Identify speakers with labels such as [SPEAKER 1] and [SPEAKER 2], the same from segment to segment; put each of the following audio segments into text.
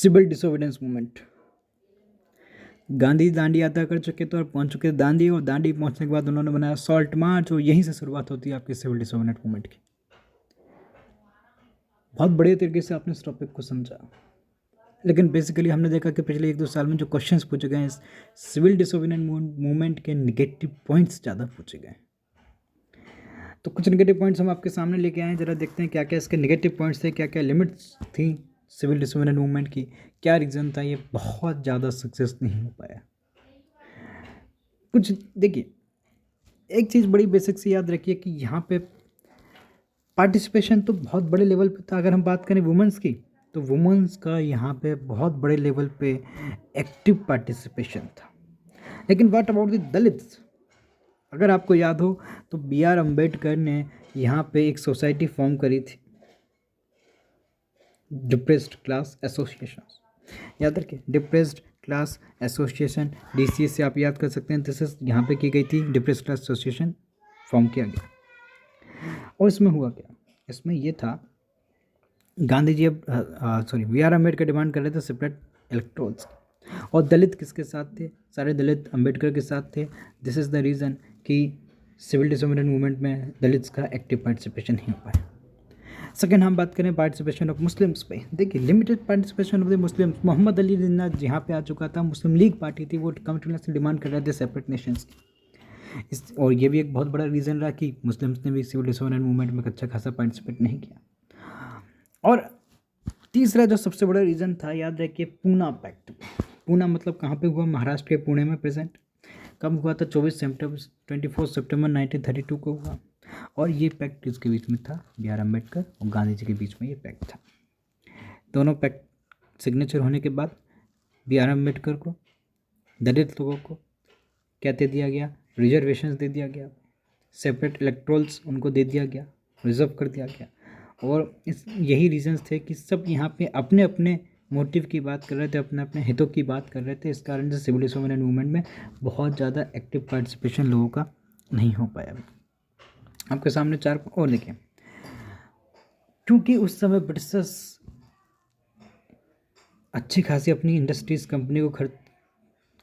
[SPEAKER 1] Civil disobedience movement. Gandhi Dandi Yatra कर चुके थे और पहुंच चुके थे दांडी, और दांडी पहुंचने के बाद उन्होंने बनाया सॉल्ट मार्च, और यहीं से शुरुआत होती है आपकी सिविल डिसोबीडियंस मूवमेंट की। बहुत बड़े तरीके से आपने इस टॉपिक को समझा, लेकिन बेसिकली हमने देखा कि पिछले 1-2 साल में जो क्वेश्चंस पूछे गए हैं सिविल डिसोबीडियंस मूवमेंट के नेगेटिव पॉइंट्स ज़्यादा पूछे गए। तो कुछ नेगेटिव पॉइंट्स हम आपके सामने लेके आए हैं, जरा देखते हैं क्या क्या इसके नेगेटिव पॉइंट्स थे, क्या क्या लिमिट्स थी सिविल डिसोबीडियंस मूवमेंट की, क्या रीज़न था ये बहुत ज़्यादा सक्सेस नहीं हो पाया। कुछ देखिए, एक चीज़ बड़ी बेसिक से याद रखिए कि यहाँ पे पार्टिसिपेशन तो बहुत बड़े लेवल पे था। अगर हम बात करें वुमेंस की, तो वुमेंस का यहाँ पे बहुत बड़े लेवल पे एक्टिव पार्टिसिपेशन था। लेकिन व्हाट अबाउट द दलित्स? अगर आपको याद हो तो बी आर अम्बेडकर ने यहाँ पे एक सोसाइटी फॉर्म करी थी, डिप्रेस्ड क्लास एसोसिएशन। याद रखिए, डिप्रेस्ड क्लास एसोसिएशन, DCA से आप याद कर सकते हैं। दिस इज यहाँ पे की गई थी, डिप्रेस्ड क्लास एसोसिएशन फॉर्म किया गया। और इसमें हुआ क्या? इसमें ये था, Gandhi ji B R Ambedkar demand कर रहे थे सेपरेट इलेक्ट्रोल्स, और दलित किसके साथ थे? सारे दलित अम्बेडकर के साथ थे। दिस इज़ द रीज़न कि सिविल डिसोबीडियंस मूवमेंट में दलित्स का एक्टिव पार्टिसिपेशन नहीं हो पाया। सेकेंड हम बात करें पार्टिसिपेशन ऑफ मुस्लिम्स पे। देखिए, limited participation of the Muslims. Muhammad Ali Jinnah यहाँ पे आ चुका था, मुस्लिम लीग पार्टी थी, वो कंटिन्यूसली डिमांड कर रहे थे सेपरेट नेशंस की। और ये भी एक बहुत बड़ा रीज़न रहा कि मुस्लिम्स ने भी सिविल डिसोबीडियंस मूवमेंट में अच्छा खासा पार्टिसिपेट नहीं किया। और तीसरा जो सबसे बड़ा रीज़न था, याद रखिए, पूना पैक्ट। पूना मतलब कहाँ पे हुआ? महाराष्ट्र के पुणे में प्रेजेंट। कब हुआ था? 24 सितंबर 1932 को हुआ। और ये पैक्ट किसके बीच में था? बी आर अम्बेडकर और गांधी जी के बीच में ये पैक्ट था। दोनों पैक्ट सिग्नेचर होने के बाद बी आर अम्बेडकर को, दलित लोगों को क्या दे दिया गया? रिजर्वेशंस दे दिया गया, सेपरेट इलेक्ट्रोल्स उनको दे दिया गया, रिजर्व कर दिया गया। और यही रीजंस थे कि सब यहाँ पे अपने अपने मोटिव की बात कर रहे थे, अपने अपने हितों की बात कर रहे थे। इस कारण से सिविल डिसोबीडियंस मूवमेंट में बहुत ज़्यादा एक्टिव पार्टिसिपेशन लोगों का नहीं हो पाया। आपके सामने 4 और देखें, क्योंकि उस समय ब्रिटिशर्स अच्छी खासी अपनी इंडस्ट्रीज कंपनी को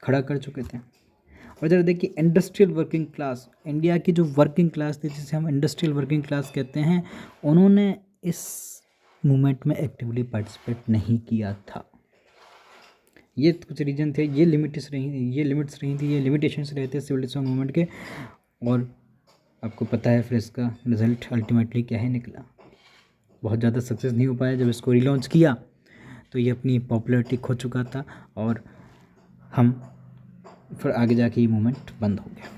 [SPEAKER 1] खड़ा कर चुके थे। और ज़रा देखिए, इंडस्ट्रियल वर्किंग क्लास, इंडिया की जो वर्किंग क्लास थी, जिसे हम इंडस्ट्रियल वर्किंग क्लास कहते हैं, उन्होंने इस मूवमेंट में एक्टिवली पार्टिसिपेट नहीं किया था। ये कुछ रीजन थे, ये लिमिट्स रही थी, ये लिमिटेशंस रहे थे सिविल डिसोबीडियंस मूवमेंट के। और आपको पता है फिर इसका रिजल्ट अल्टीमेटली क्या है निकला। बहुत ज़्यादा सक्सेस नहीं हो पाया। जब इसको रिलॉन्च किया तो ये अपनी पॉपुलैरिटी खो चुका था, और हम फिर आगे जाके ये मूवमेंट बंद हो गया।